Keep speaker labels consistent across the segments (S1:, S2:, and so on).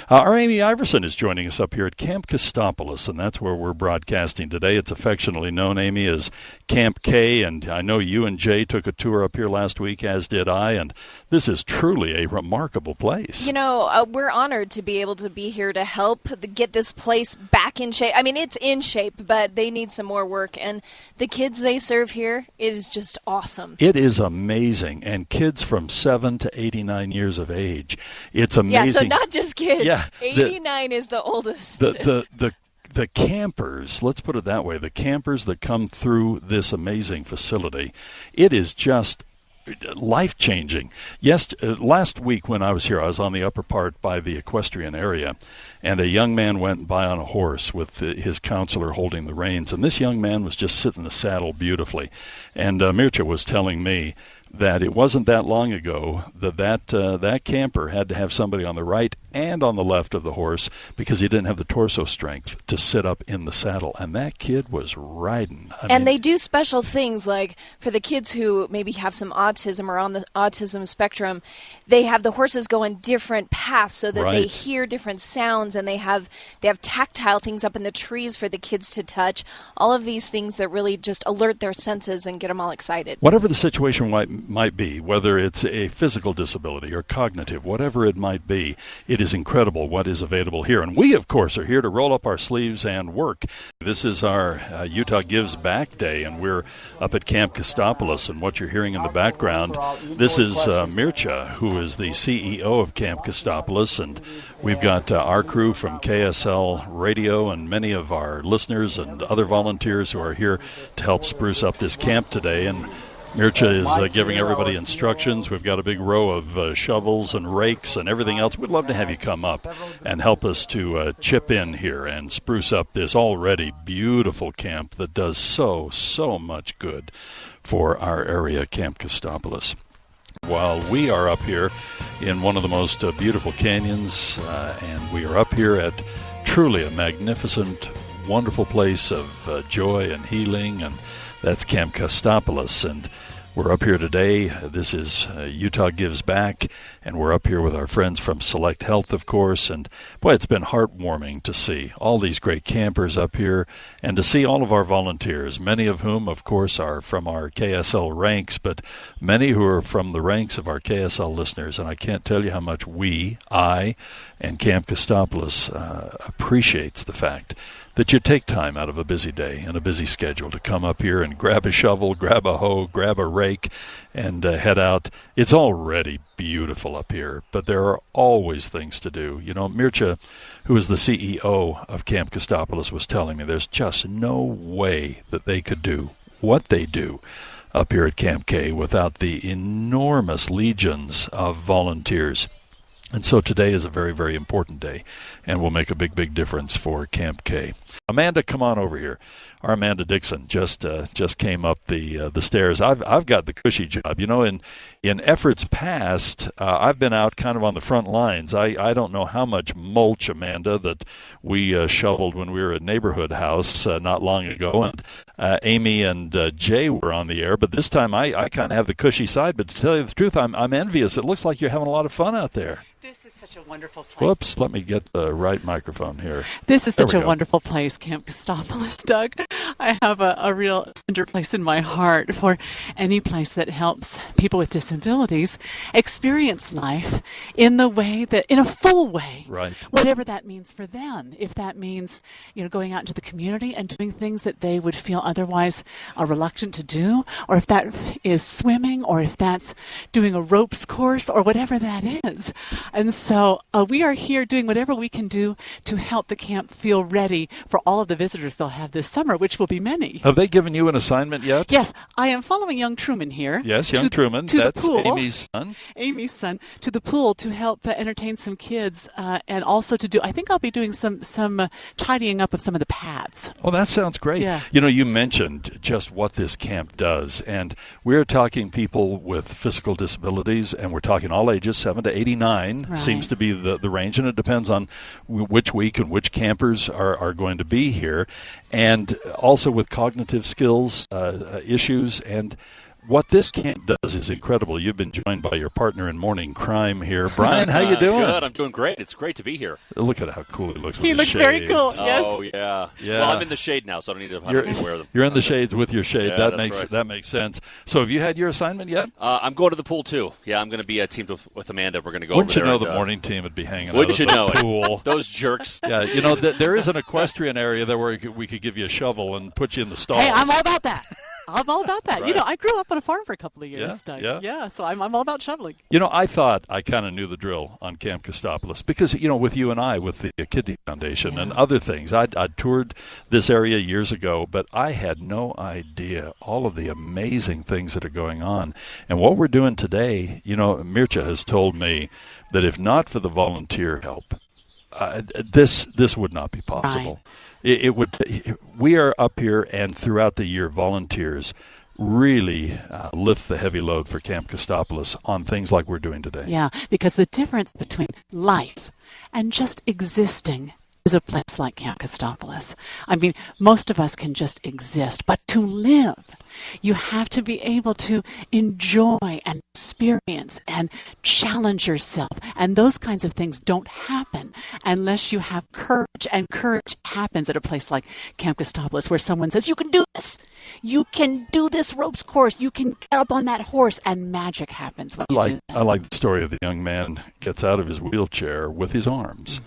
S1: Our Amy Iverson is joining us up here at Camp Costopolis, and that's where we're broadcasting today. It's affectionately known, Amy, as Camp K, and I know you and Jay took a tour up here last week, as did I, and this is truly a remarkable place.
S2: You know, we're honored to be able to be here to help get this place back in shape. I mean, it's in shape, but they need some more work, and the kids they serve here is just awesome.
S1: It is amazing, and kids from 7 to 89 years of age. It's amazing.
S2: Yeah, so not just kids.
S1: Yeah,
S2: 89 is the oldest.
S1: The campers, let's put it that way, the campers that come through this amazing facility, it is just life-changing. Yes, last week when I was here, I was on the upper part by the equestrian area, and a young man went by on a horse with his counselor holding the reins, and this young man was just sitting in the saddle beautifully. And Mircea was telling me that it wasn't that long ago that camper had to have somebody on the right and on the left of the horse because he didn't have the torso strength to sit up in the saddle. And that kid was riding. I mean,
S2: they do special things, like for the kids who maybe have some autism or on the autism spectrum, they have the horses go on different paths so that they hear different sounds, and they have tactile things up in the trees for the kids to touch. All of these things that really just alert their senses and get them all excited.
S1: Whatever the situation might be, whether it's a physical disability or cognitive, whatever it might be, it is incredible what is available here. And we, of course, are here to roll up our sleeves and work. This is our Utah Gives Back Day, and we're up at Camp Costopolis. And what you're hearing in the background, this is Mircea, who is the CEO of Camp Costopolis. And we've got our crew from KSL Radio and many of our listeners and other volunteers who are here to help spruce up this camp today. And Mircea is giving everybody instructions. We've got a big row of shovels and rakes and everything else. We'd love to have you come up and help us to chip in here and spruce up this already beautiful camp that does so much good for our area, Camp Costopolis. While we are up here in one of the most beautiful canyons, and we are up here at truly a magnificent, wonderful place of joy and healing, and that's Camp Costopolis, and we're up here today. This is Utah Gives Back, and we're up here with our friends from Select Health, of course, and boy, it's been heartwarming to see all these great campers up here and to see all of our volunteers, many of whom, of course, are from our KSL ranks, but many who are from the ranks of our KSL listeners, and I can't tell you how much I, and Camp Costopolis appreciates the fact that you take time out of a busy day and a busy schedule to come up here and grab a shovel, grab a hoe, grab a rake, and head out. It's already beautiful up here, but there are always things to do. You know, Mircea, who is the CEO of Camp Costopolis, was telling me there's just no way that they could do what they do up here at Camp K without the enormous legions of volunteers. And so today is a very, very important day, and will make a big, big difference for Camp K. Amanda, come on over here. Our Amanda Dixon just came up the stairs. I've got the cushy job. You know, in efforts past, I've been out kind of on the front lines. I don't know how much mulch, Amanda, that we shoveled when we were at Neighborhood House not long ago. And Amy and Jay were on the air, but this time I kind of have the cushy side. But to tell you the truth, I'm envious. It looks like you're having a lot of fun out there.
S3: This is such a wonderful place.
S1: Whoops, let me get the right microphone here.
S3: This is such a wonderful place, Camp Costopolis, Doug. I have a real tender place in my heart for any place that helps people with disabilities experience life in the way that, in a full way.
S1: Right.
S3: Whatever that means for them. If that means, going out into the community and doing things that they would feel otherwise reluctant to do, or if that is swimming, or if that's doing a ropes course, or whatever that is. And so we are here doing whatever we can do to help the camp feel ready for all of the visitors they'll have this summer, which will be many.
S1: Have they given you an assignment yet?
S3: Yes, I am following young Truman here.
S1: Yes, young Truman.
S3: To
S1: That's
S3: the pool.
S1: Amy's son.
S3: Amy's son, to the pool to help entertain some kids, and also to do, I think I'll be doing some tidying up of some of the paths.
S1: Oh, that sounds great.
S3: Yeah.
S1: You know, you mentioned just what this camp does, and we're talking people with physical disabilities, and we're talking all ages, 7 to 89 seems to be the range, and it depends on which week and which campers are going to be here, and also with cognitive skills issues, and what this camp does is incredible. You've been joined by your partner in morning crime here. Brian, how you doing?
S4: Good. I'm doing great. It's great to be here.
S1: Look at how cool he looks with
S3: He
S1: his
S3: looks
S1: shades.
S3: very cool. Yes.
S4: Oh, yeah. Well, I'm in the shade now, so I don't need to wear them.
S1: You're in the shades with your shade.
S4: Yeah,
S1: That makes sense. So have you had your assignment yet?
S4: I'm going to the pool, too. Yeah, I'm going to be teamed with Amanda. We're going to go
S1: Wouldn't
S4: over there.
S1: Wouldn't you know the morning team would be hanging out
S4: Wouldn't
S1: at
S4: you know
S1: the
S4: it?
S1: pool?
S4: Those jerks.
S1: Yeah, there is an equestrian area there where we could give you a shovel and put you in the stalls.
S3: Hey, I'm all about that. I'm all about that.
S1: Right.
S3: I grew up on a farm for a couple of years.
S1: Yeah.
S3: So I'm all about shoveling.
S1: I thought I kind of knew the drill on Camp Costopolis because, with you and I, with the Kidney Foundation and other things, I'd toured this area years ago, but I had no idea all of the amazing things that are going on. And what we're doing today, Mircea has told me that if not for the volunteer help, this would not be possible.
S3: Right.
S1: It would. We are up here, and throughout the year, volunteers really lift the heavy load for Camp Costopolis on things like we're doing today.
S3: Yeah, because the difference between life and just existing is a place like Camp Costopolis. I mean, most of us can just exist, but to live, you have to be able to enjoy and experience and challenge yourself. And those kinds of things don't happen unless you have courage. And courage happens at a place like Camp Costopolis, where someone says, you can do this. You can do this ropes course. You can get up on that horse, and magic happens when you do that.
S1: I like the story of the young man gets out of his wheelchair with his arms.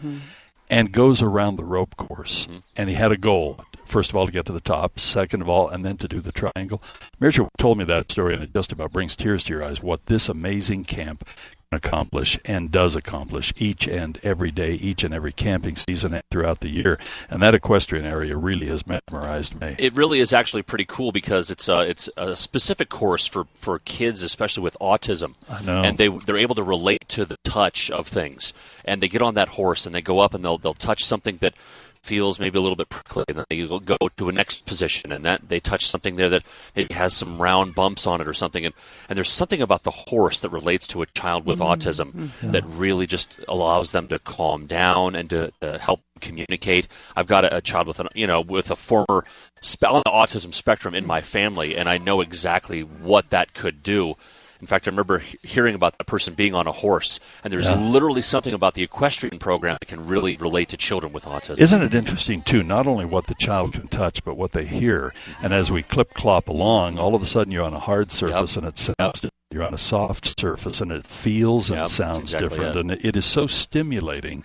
S1: And goes around the rope course. And he had a goal, first of all, to get to the top, second of all, and then to do the triangle. Mircea told me that story, and it just about brings tears to your eyes, what this amazing camp can accomplish and does accomplish each and every day, each and every camping season and throughout the year. And that equestrian area really has mesmerized me.
S4: It really is actually pretty cool because it's a specific course for kids, especially with autism. I know. And they're able to relate to the touch of things. And they get on that horse and they go up and they'll touch something that feels maybe a little bit prickly, and then they go to a next position, and that they touch something there that maybe has some round bumps on it or something, and there's something about the horse that relates to a child with autism that really just allows them to calm down and to help communicate. I've got a child with a former on the autism spectrum in my family, and I know exactly what that could do. In fact, I remember hearing about that person being on a horse, and there's literally something about the equestrian program that can really relate to children with autism.
S1: Isn't it interesting, too, not only what the child can touch, but what they hear? And as we clip-clop along, all of a sudden you're on a hard surface and it sounds different. You're on a soft surface and it feels and sounds different. And it is so stimulating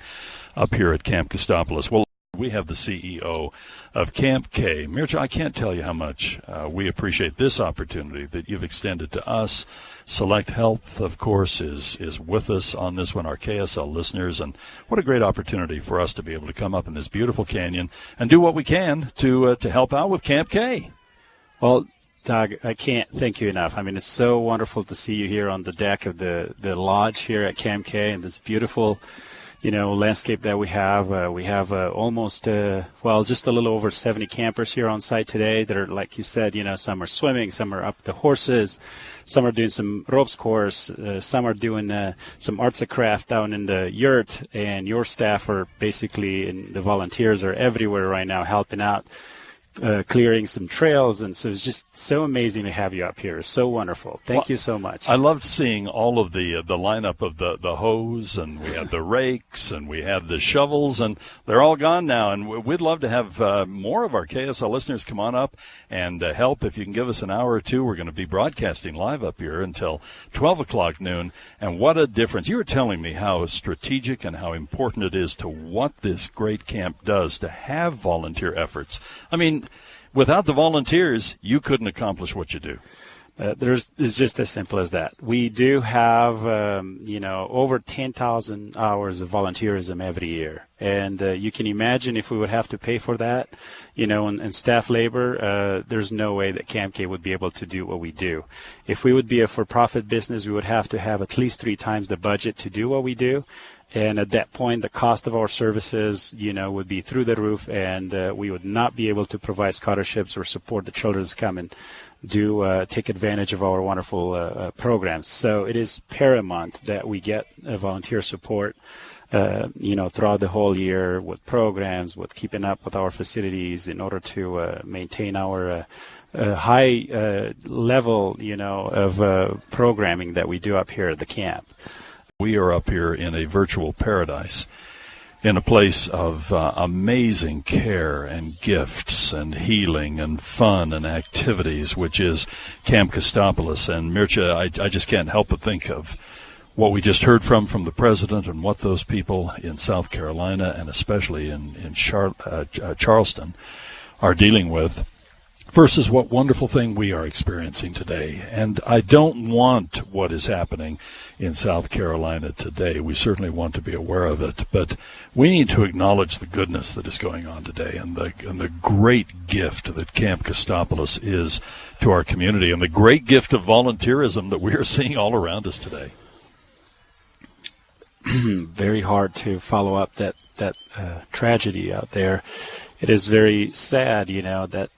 S1: up here at Camp Costopolis. Well, we have the CEO of Camp K. Mircea, I can't tell you how much we appreciate this opportunity that you've extended to us. Select Health, of course, is with us on this one, our KSL listeners, and what a great opportunity for us to be able to come up in this beautiful canyon and do what we can to help out with Camp K.
S5: Well, Doug, I can't thank you enough. I mean, it's so wonderful to see you here on the deck of the lodge here at Camp K and this beautiful landscape that we have. We have almost, just a little over 70 campers here on site today that are, like you said, some are swimming, some are up the horses, some are doing some ropes course, some are doing some arts and craft down in the yurt, and your staff are basically, and the volunteers are everywhere right now helping out. Clearing some trails, and so it's just so amazing to have you up here. So wonderful. Thank you so much.
S1: I loved seeing all of the lineup of the hose, and we had the rakes, and we had the shovels, and they're all gone now. And we'd love to have more of our KSL listeners come on up and help. If you can give us an hour or two, we're going to be broadcasting live up here until 12 o'clock noon. And what a difference. You were telling me how strategic and how important it is to what this great camp does to have volunteer efforts. I mean, without the volunteers, you couldn't accomplish what you do.
S5: It's just as simple as that. We do have, over 10,000 hours of volunteerism every year. And you can imagine if we would have to pay for that, and staff labor, there's no way that Camp K would be able to do what we do. If we would be a for-profit business, we would have to have at least 3 times the budget to do what we do. And at that point, the cost of our services, would be through the roof, and we would not be able to provide scholarships or support the children to come and take advantage of our wonderful programs. So it is paramount that we get volunteer support, throughout the whole year with programs, with keeping up with our facilities in order to maintain our high level, of programming that we do up here at the camp.
S1: We are up here in a virtual paradise, in a place of amazing care and gifts and healing and fun and activities, which is Camp Costopolis. And Mircea, I just can't help but think of what we just heard from the president and what those people in South Carolina and especially in Charleston are dealing with versus what wonderful thing we are experiencing today. And I don't want what is happening in South Carolina today. We certainly want to be aware of it, but we need to acknowledge the goodness that is going on today and the great gift that Camp Costopolis is to our community and the great gift of volunteerism that we are seeing all around us today.
S5: Very hard to follow up that tragedy out there. It is very sad, that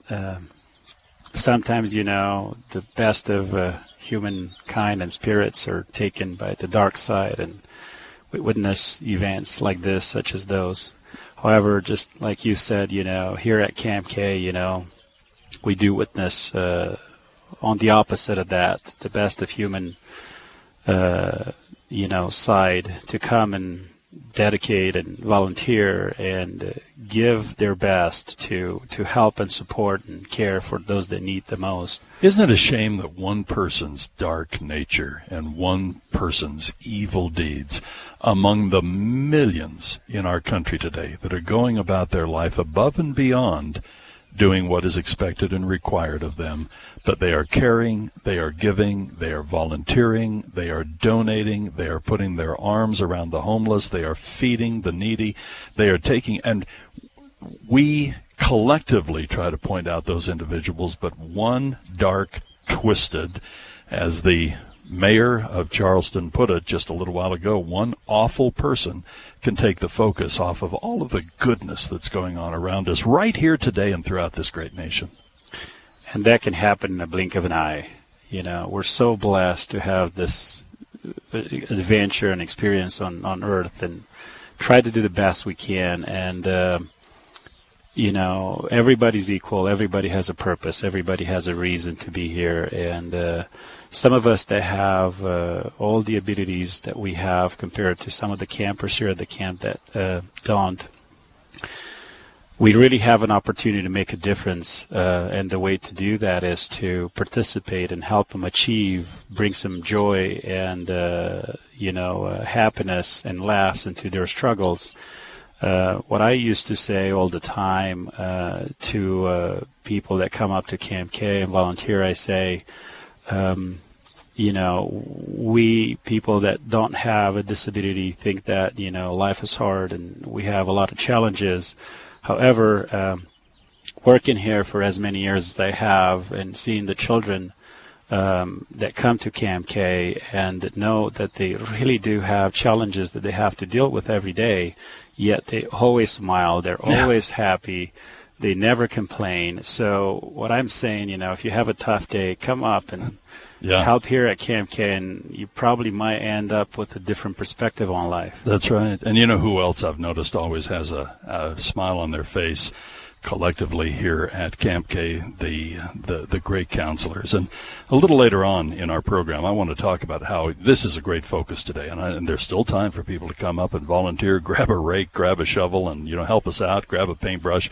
S5: sometimes, the best of humankind and spirits are taken by the dark side, and we witness events like this, such as those. However, just like you said, here at Camp K, we do witness on the opposite of that, the best of human side to come and dedicate and volunteer and give their best to help and support and care for those that need the most.
S1: Isn't it a shame that one person's dark nature and one person's evil deeds among the millions in our country today that are going about their life above and beyond doing what is expected and required of them, but they are caring, they are giving, they are volunteering, they are donating, they are putting their arms around the homeless, they are feeding the needy, they are taking, and we collectively try to point out those individuals, but one dark, twisted, as the mayor of Charleston put it just a little while ago, one awful person can take the focus off of all of the goodness that's going on around us right here today and throughout this great nation.
S5: And that can happen in a blink of an eye. We're so blessed to have this adventure and experience on Earth and try to do the best we can. And, everybody's equal. Everybody has a purpose. Everybody has a reason to be here. And some of us that have all the abilities that we have compared to some of the campers here at the camp that don't, we really have an opportunity to make a difference. And the way to do that is to participate and help them bring some joy and, happiness and laughs into their struggles. What I used to say all the time to people that come up to Camp K and volunteer, I say, we people that don't have a disability think that, life is hard and we have a lot of challenges. However, working here for as many years as I have and seeing the children that come to Camp K and that know that they really do have challenges that they have to deal with every day, yet they always smile, they're always happy, they never complain. So what I'm saying, if you have a tough day, come up and help here at Camp K, and you probably might end up with a different perspective on life.
S1: That's right. And who else I've noticed always has a smile on their face collectively here at Camp K, the great counselors. And a little later on in our program, I want to talk about how this is a great focus today, and there's still time for people to come up and volunteer, grab a rake, grab a shovel, and help us out, grab a paintbrush.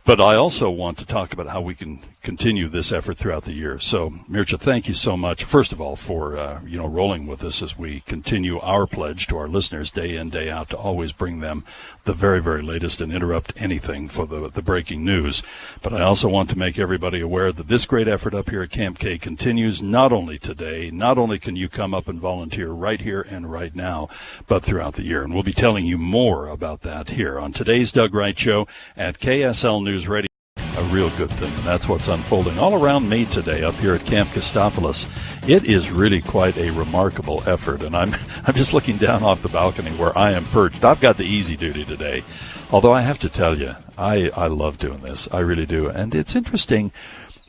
S1: But I also want to talk about how we can continue this effort throughout the year. So, Mircea, thank you so much, first of all, for rolling with us as we continue our pledge to our listeners day in, day out to always bring them the very, very latest and interrupt anything for the breaking news. But I also want to make everybody aware that this great effort up here at Camp K continues not only today, not only can you come up and volunteer right here and right now, but throughout the year. And we'll be telling you more about that here on today's Doug Wright Show at KSL News Radio. A real good thing, and that's what's unfolding all around me today up here at Camp Costopolis. It is really quite a remarkable effort, and I'm just looking down off the balcony where I am perched. I've got the easy duty today, although I have to tell you, I love doing this. I really do, and it's interesting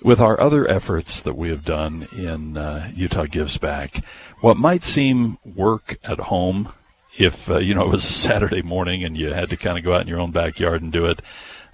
S1: with our other efforts that we have done in Utah Gives Back. What might seem work at home, if it was a Saturday morning and you had to kind of go out in your own backyard and do it,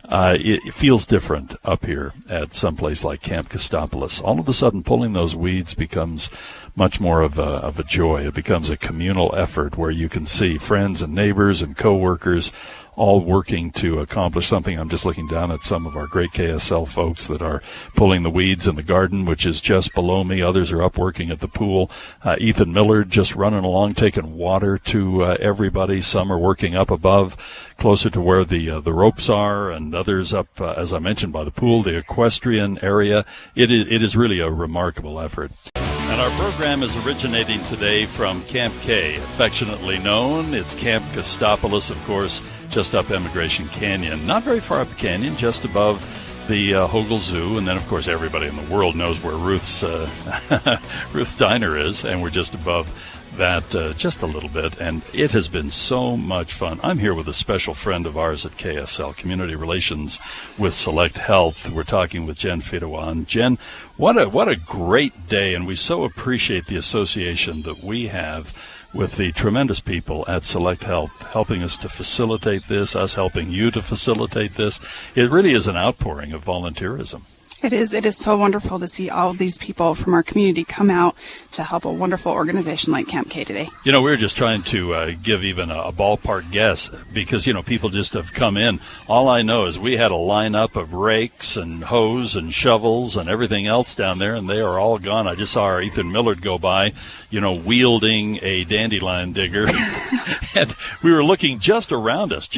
S1: it feels different up here at some place like Camp Costopolis. All of a sudden, pulling those weeds becomes much more of a joy. It becomes a communal effort where you can see friends and neighbors and coworkers all working to accomplish something. I'm just looking down at some of our great KSL folks that are pulling the weeds in the garden, which is just below me. Others are up working at the pool. Ethan Millard just running along, taking water to everybody. Some are working up above, closer to where the ropes are, and others up, as I mentioned, by the pool, the equestrian area. It is really a remarkable effort. And our program is originating today from Camp K, affectionately known. It's Camp Costopolis, of course, just up Emigration Canyon. Not very far up the canyon, just above the Hogle Zoo. And then, of course, everybody in the world knows where Ruth's Diner is, and we're just above that just a little bit, and it has been so much fun. I'm here with a special friend of ours at KSL, Community Relations with Select Health. We're talking with Jen Fidewan. Jen, what a great day, and we so appreciate the association that we have with the tremendous people at Select Health helping us to facilitate this, us helping you to facilitate this. It really is an outpouring of volunteerism.
S6: It is so wonderful to see all of these people from our community come out to help a wonderful organization like Camp K today.
S1: You know, we were just trying to give even a ballpark guess because, you know, people just have come in. All I know is we had a lineup of rakes and hose and shovels and everything else down there, and they are all gone. I just saw our Ethan Millard go by, you know, wielding a dandelion digger. And we were looking just around us.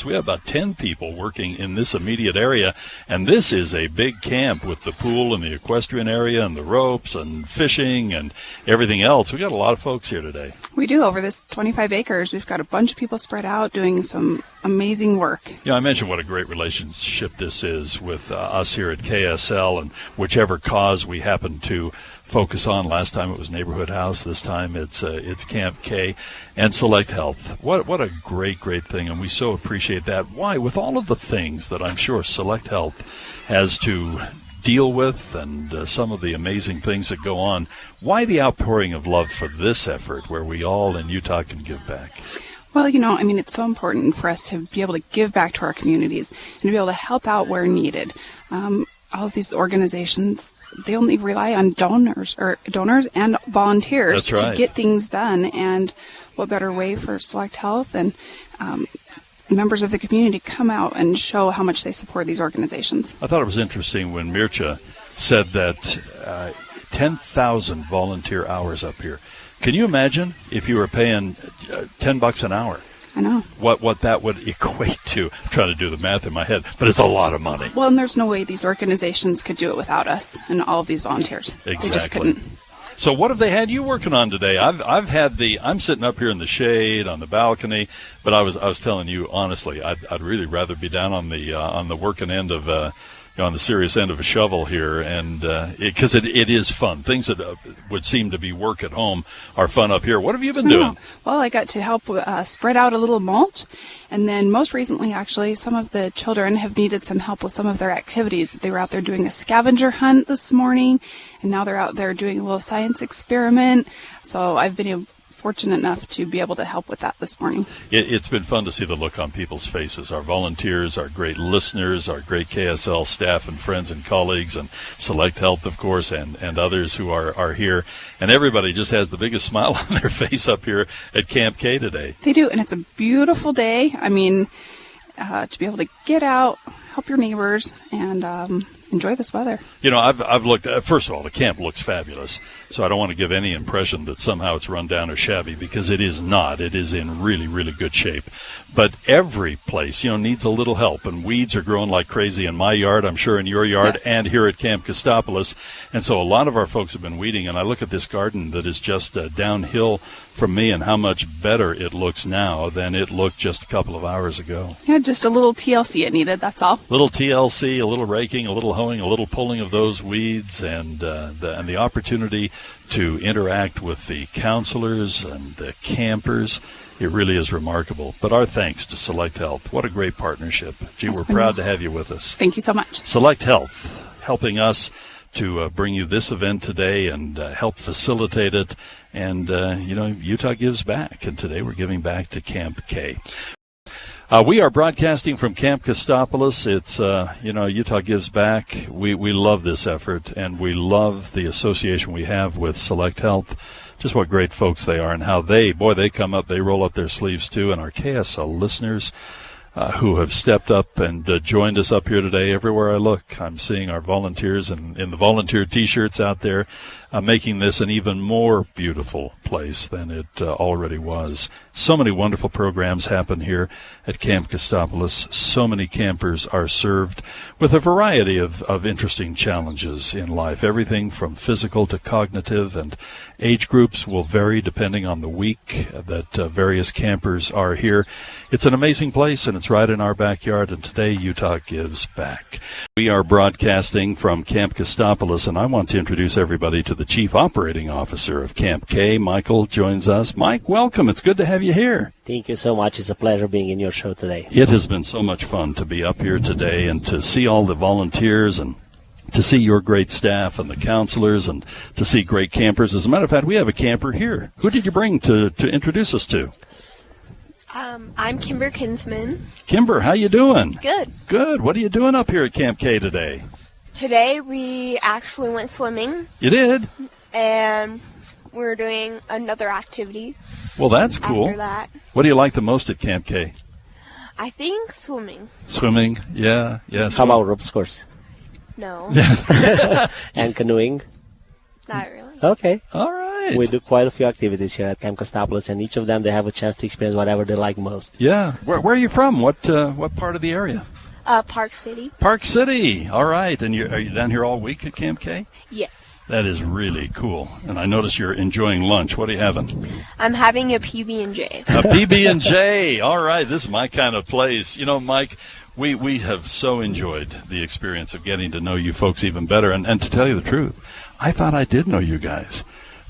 S1: We have about 10 people working in this immediate area, and this is a big camp with the pool and the equestrian area and the ropes and fishing and everything else. We got a lot of folks here today.
S6: We do. Over this 25 acres, we've got a bunch of people spread out doing some amazing work.
S1: Yeah, I mentioned what a great relationship this is with us here at KSL and whichever cause we happen to focus on. Last time it was Neighborhood House. This time it's Camp K and Select Health. What a great thing, and we so appreciate that. Why? With all of the things that I'm sure Select Health has to deal with and some of the amazing things that go on, why the outpouring of love for this effort where we all in Utah can give back?
S6: Well, you know, I mean, it's so important for us to be able to give back to our communities and to be able to help out where needed. All of these organizations, they only rely on donors and volunteers to get things done. And what better way for Select Health and members of the community come out and show how much they support these organizations. I
S1: thought it was interesting when Mircha said that 10,000 volunteer hours up here. Can you imagine if you were paying $10 an hour?
S6: I know.
S1: What that would equate to. I'm trying to do the math in my head, but it's a lot of money.
S6: Well, and there's no way these organizations could do it without us and all of these volunteers.
S1: Exactly.
S6: They just couldn't.
S1: So what have they had you working on today? I'm sitting up here in the shade on the balcony, but I was telling you honestly, I'd really rather be down on the working end of on the serious end of a shovel here, and because it is fun. Things that would seem to be work at home are fun up here. What have you been doing?
S6: Well, I got to help spread out a little mulch, and then most recently, actually, some of the children have needed some help with some of their activities. They were out there doing a scavenger hunt this morning, and now they're out there doing a little science experiment. So I've been fortunate enough to be able to help with that this morning.
S1: It's been fun to see the look on people's faces, our volunteers, our great listeners, our great KSL staff and friends and colleagues, and Select Health, of course, and others who are here. And everybody just has the biggest smile on their face up here at Camp K today.
S6: They do, and it's a beautiful day. I mean, to be able to get out, help your neighbors, and enjoy this weather.
S1: You know, I've looked. First of all, the camp looks fabulous, so I don't want to give any impression that somehow it's run down or shabby, because it is not. It is in really, really good shape. But every place, you know, needs a little help, and weeds are growing like crazy in my yard, I'm sure in your yard, yes, and here at Camp Costopolis. And so a lot of our folks have been weeding, and I look at this garden that is just downhill from me and how much better it looks now than it looked just a couple of hours ago.
S6: Yeah, just a little TLC it needed, that's all.
S1: Little TLC, a little raking, a little hoeing, a little pulling of those weeds, and the opportunity to interact with the counselors and the campers. It really is remarkable. But our thanks to Select Health. What a great partnership. Gee, we're proud to have you with us.
S6: Thank you so much.
S1: Select Health, helping us to bring you this event today and help facilitate it. And, you know, Utah gives back. And today we're giving back to Camp K. We are broadcasting from Camp Costopolis. It's, Utah Gives Back. We love this effort, and we love the association we have with Select Health. Just what great folks they are, and how they come up, they roll up their sleeves too. And our KSL listeners who have stepped up and joined us up here today. Everywhere I look, I'm seeing our volunteers and in the volunteer T-shirts out there, making this an even more beautiful place than it already was. So many wonderful programs happen here at Camp Costopolis. So many campers are served with a variety of interesting challenges in life. Everything from physical to cognitive, and age groups will vary depending on the week that various campers are here. It's an amazing place, and it's right in our backyard, and today Utah Gives Back. We are broadcasting from Camp Costopolis, and I want to introduce everybody to the Chief Operating Officer of Camp K. Michael joins us. Mike, welcome. It's good to have you here.
S7: Thank you so much. It's a pleasure being in your show today.
S1: It has been so much fun to be up here today and to see all the volunteers and to see your great staff and the counselors and to see great campers. As a matter of fact, we have a camper here. Who did you bring to introduce us to?
S8: I'm Kimber Kinsman.
S1: Kimber, how you doing?
S8: Good.
S1: Good. What are you doing up here at Camp K today?
S8: Today we actually went swimming.
S1: You did?
S8: And we're doing another activity.
S1: Well, that's cool.
S8: After that.
S1: What do you like the most at Camp K?
S8: I think swimming.
S1: Swimming? Yeah.
S7: How about ropes course?
S8: No.
S7: And canoeing?
S8: Not really.
S7: Okay.
S1: All right.
S7: We do quite a few activities here at Camp Costopolis, and each of them they have a chance to experience whatever they like most.
S1: Yeah. Where are you from? What part of the area?
S8: Park City.
S1: Park City. All right. And are you down here all week at Camp K?
S8: Yes.
S1: That is really cool. And I notice you're enjoying lunch. What are you having?
S8: I'm having a PB&J.
S1: A PB&J. All right. This is my kind of place. You know, Mike, we have so enjoyed the experience of getting to know you folks even better. And to tell you the truth, I thought I did know you guys.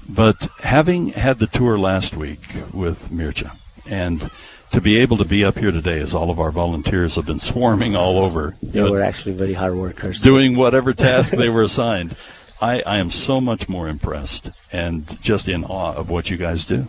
S1: But having had the tour last week with Mircea, and to be able to be up here today as all of our volunteers have been swarming all over.
S7: They were actually very hard workers.
S1: Doing whatever task they were assigned. I am so much more impressed and just in awe of what you guys do.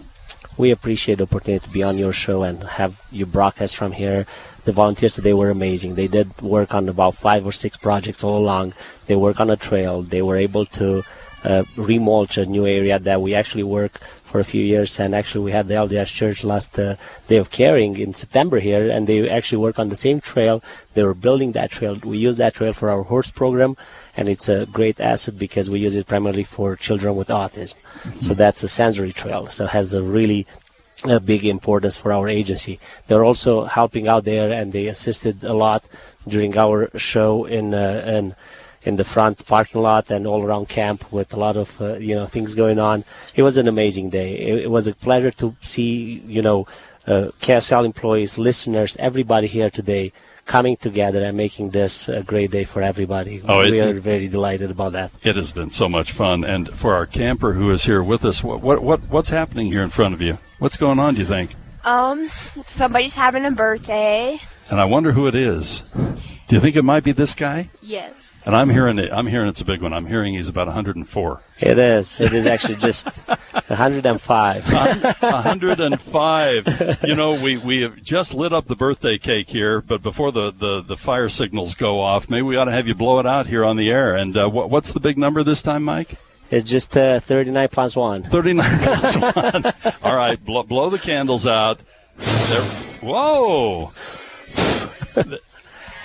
S7: We appreciate the opportunity to be on your show and have you broadcast from here. The volunteers today were amazing. They did work on about 5 or 6 projects all along. They work on a trail. They were able to remulch a new area that we actually work for a few years, and actually we had the LDS Church last day of caring in September here, and they actually work on the same trail. They were building that trail. We use that trail for our horse program, and it's a great asset because we use it primarily for children with autism. Mm-hmm. So that's a sensory trail, so it has a really big importance for our agency. They're also helping out there, and they assisted a lot during our show in the front parking lot and all around camp with a lot of things going on. It was an amazing day. It was a pleasure to see KSL employees, listeners, everybody here today coming together and making this a great day for everybody. We are very delighted about that.
S1: It has been so much fun. And for our camper who is here with us, what's happening here in front of you? What's going on, do you think?
S8: Somebody's having a birthday.
S1: And I wonder who it is. Do you think it might be this guy?
S8: Yes.
S1: And I'm hearing it's a big one. I'm hearing he's about 104.
S7: It is. It is actually just 105.
S1: 105. You know, we have just lit up the birthday cake here, but before the fire signals go off, maybe we ought to have you blow it out here on the air. And what's the big number this time, Mike?
S7: It's just 39 plus 1. 39
S1: plus 1. All right, blow the candles out. There. Whoa.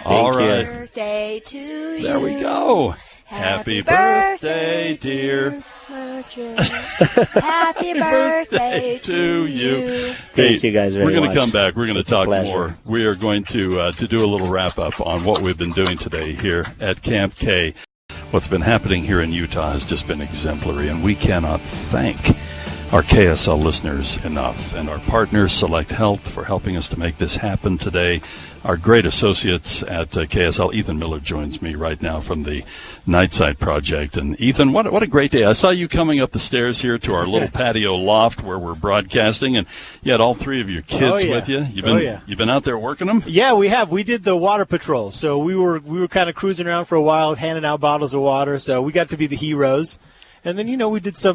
S1: All right.
S8: Happy birthday to you.
S1: There we go. Happy birthday, dear.
S8: Happy birthday to you.
S7: Thank you guys very much.
S1: We're going to come back. We're going to talk more. We are going to do a little wrap-up on what we've been doing today here at Camp K. What's been happening here in Utah has just been exemplary, and we cannot thank our KSL listeners enough, and our partners, Select Health, for helping us to make this happen today. Our great associates at KSL, Ethan Miller joins me right now from the Nightside Project. And Ethan, what a great day. I saw you coming up the stairs here to our little patio loft where we're broadcasting, and you had all 3 of your kids with you. You've been out there working them?
S9: Yeah, we have. We did the water patrol. So we were kind of cruising around for a while, handing out bottles of water. So we got to be the heroes. And then,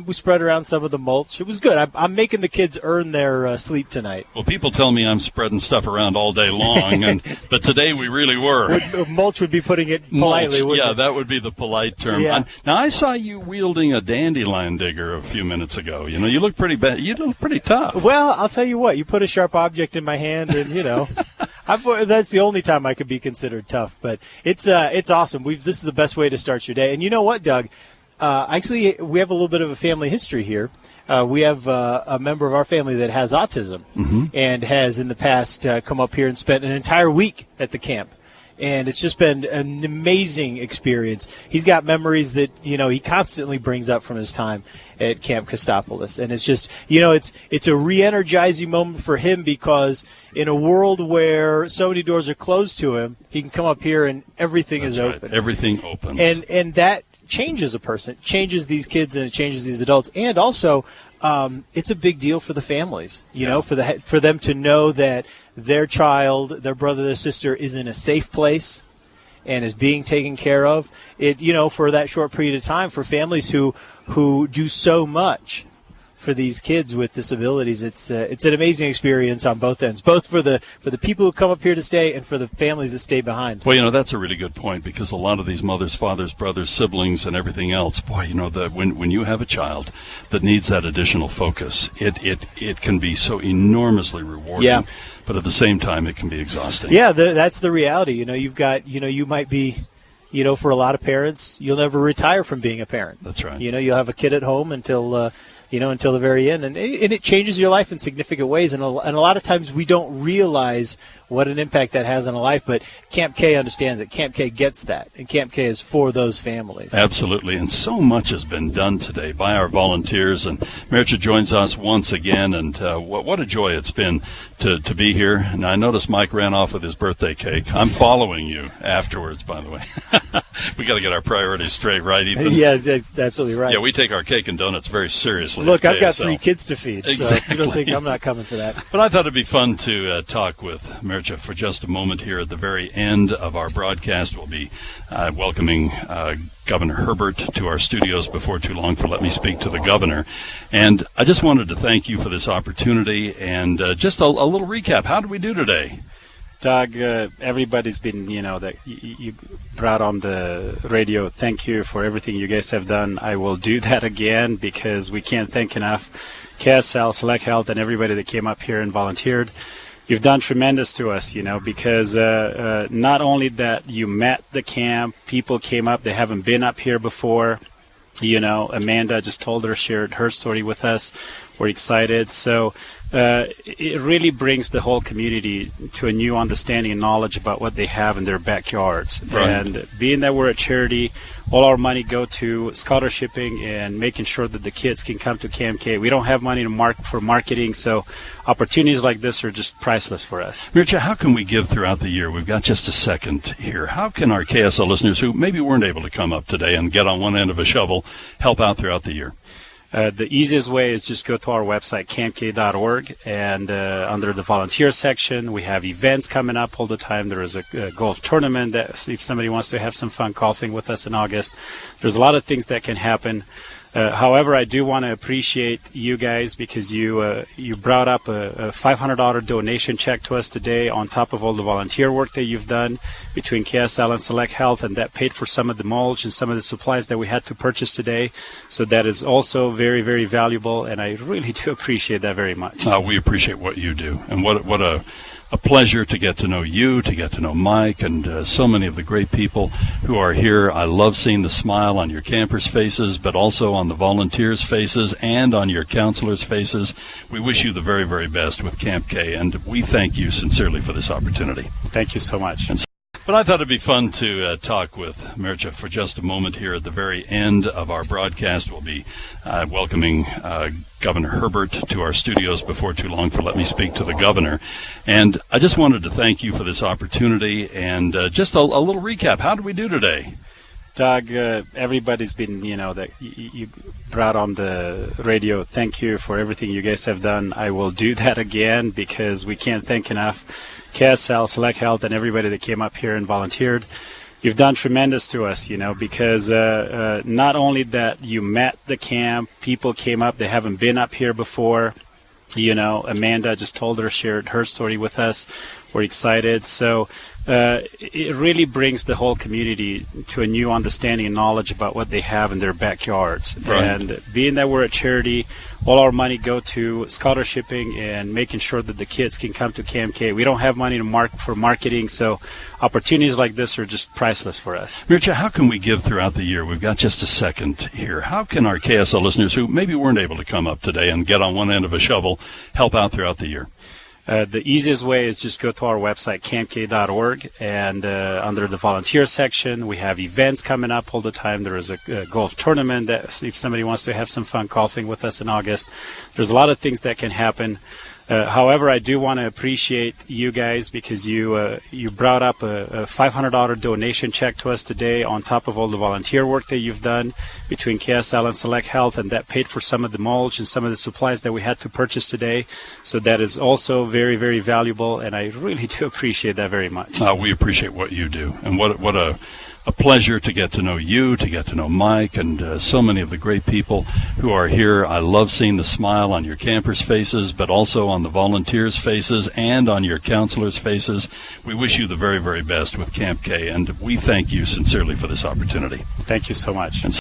S9: we spread around some of the mulch. It was good. I'm making the kids earn their sleep tonight.
S1: Well, people tell me I'm spreading stuff around all day long, but today we really were.
S9: Mulch would be putting it politely, wouldn't it?
S1: That would be the polite term.
S9: Yeah.
S1: Now, I saw you wielding a dandelion digger a few minutes ago. You look pretty bad. You look pretty tough.
S9: Well, I'll tell you what. You put a sharp object in my hand, and, that's the only time I could be considered tough. But it's awesome. This is the best way to start your day. And you know what, Doug? Actually, we have a little bit of a family history here. We have a member of our family that has autism and has in the past come up here and spent an entire week at the camp. And it's just been an amazing experience. He's got memories that, he constantly brings up from his time at Camp Costopolis. And it's just, it's a re-energizing moment for him because in a world where so many doors are closed to him, he can come up here and everything is open.
S1: Everything opens.
S9: And that changes a person, changes these kids, and it changes these adults. And also, it's a big deal for the families, for them to know that their child, their brother, their sister is in a safe place and is being taken care of. For that short period of time, for families who do so much for these kids with disabilities, it's an amazing experience on both ends, both for the people who come up here to stay and for the families that stay behind.
S1: Well, that's a really good point because a lot of these mothers, fathers, brothers, siblings, and everything else, when you have a child that needs that additional focus, it can be so enormously rewarding.
S9: Yeah.
S1: But at the same time, it can be exhausting.
S9: Yeah, that's the reality. You've got, you might be, for a lot of parents, you'll never retire from being a parent.
S1: That's right.
S9: You'll have a kid at home until the very end. And it changes your life in significant ways. And a lot of times we don't realize what an impact that has on a life. But Camp K understands it. Camp K gets that. And Camp K is for those families.
S1: Absolutely. And so much has been done today by our volunteers. And Maricha joins us once again. And what a joy it's been to be here. And I noticed Mike ran off with his birthday cake. I'm following you afterwards, by the way. We got to get our priorities straight, right, Ethan?
S9: Yes, that's absolutely right.
S1: Yeah, we take our cake and donuts very seriously.
S9: Look, I've got 3 kids to feed,
S1: exactly.
S9: So you don't think I'm not coming for that.
S1: But I thought it'd be fun to talk with Maricha for just a moment here at the very end of our broadcast. We'll be welcoming Governor Herbert to our studios before too long for Let Me Speak to the Governor. And I just wanted to thank you for this opportunity and just a little recap. How did we do today?
S5: Doug, everybody's been, that you brought on the radio. Thank you for everything you guys have done. I will do that again because we can't thank enough KSL, Select Health, and everybody that came up here and volunteered. You've done tremendous to us, because not only that you met the camp, people came up, they haven't been up here before. Amanda just shared her story with us. We're excited. So it really brings the whole community to a new understanding and knowledge about what they have in their backyards.
S1: Right.
S5: And being that we're a charity, all our money go to scholarshiping and making sure that the kids can come to Camp K. We don't have money for marketing, so opportunities like this are just priceless for us.
S1: Maricha, how can we give throughout the year? We've got just a second here. How can our KSL listeners who maybe weren't able to come up today and get on one end of a shovel help out throughout the year?
S5: The easiest way is just go to our website, campk.org, and under the volunteer section, we have events coming up all the time. There is a golf tournament that if somebody wants to have some fun golfing with us in August. There's a lot of things that can happen. However, I do want to appreciate you guys because you brought up a $500 donation check to us today on top of all the volunteer work that you've done between KSL and Select Health, and that paid for some of the mulch and some of the supplies that we had to purchase today. So that is also very, very valuable, and I really do appreciate that very much.
S1: We appreciate what you do, and what a pleasure to get to know you, to get to know Mike, and so many of the great people who are here. I love seeing the smile on your campers' faces, but also on the volunteers' faces and on your counselors' faces. We wish you the very, very best with Camp K, and we thank you sincerely for this opportunity.
S5: Thank you so much.
S1: But I thought it'd be fun to talk with Maricha for just a moment here at the very end of our broadcast. We'll be welcoming Governor Herbert to our studios before too long for Let Me Speak to the Governor. And I just wanted to thank you for this opportunity and just a little recap. How did we do today?
S5: Doug, everybody's been, that you brought on the radio. Thank you for everything you guys have done. I will do that again because we can't thank enough KSL, Select Health, and everybody that came up here and volunteered. you've done tremendous to us, because not only that you met the camp, people came up, they haven't been up here before. Amanda just shared her story with us. We're excited. So it really brings the whole community to a new understanding and knowledge about what they have in their backyards.
S1: Right.
S5: And being that we're a charity, all our money go to scholarshiping and making sure that the kids can come to Camp K. We don't have money for marketing, so opportunities like this are just priceless for us.
S1: Mircea, how can we give throughout the year? We've got just a second here. How can our KSL listeners who maybe weren't able to come up today and get on one end of a shovel help out throughout the year?
S5: The easiest way is just go to our website, campk.org, and under the volunteer section, we have events coming up all the time. There is a golf tournament that if somebody wants to have some fun golfing with us in August. There's a lot of things that can happen. However, I do want to appreciate you guys because you brought up a $500 donation check to us today on top of all the volunteer work that you've done between KSL and Select Health, and that paid for some of the mulch and some of the supplies that we had to purchase today. So that is also very, very valuable, and I really do appreciate that very much.
S1: We appreciate what you do, and what a pleasure to get to know you, to get to know Mike, and so many of the great people who are here. I love seeing the smile on your campers' faces, but also on the volunteers' faces and on your counselors' faces. We wish you the very, very best with Camp K, and we thank you sincerely for this opportunity.
S5: Thank you so much.
S1: And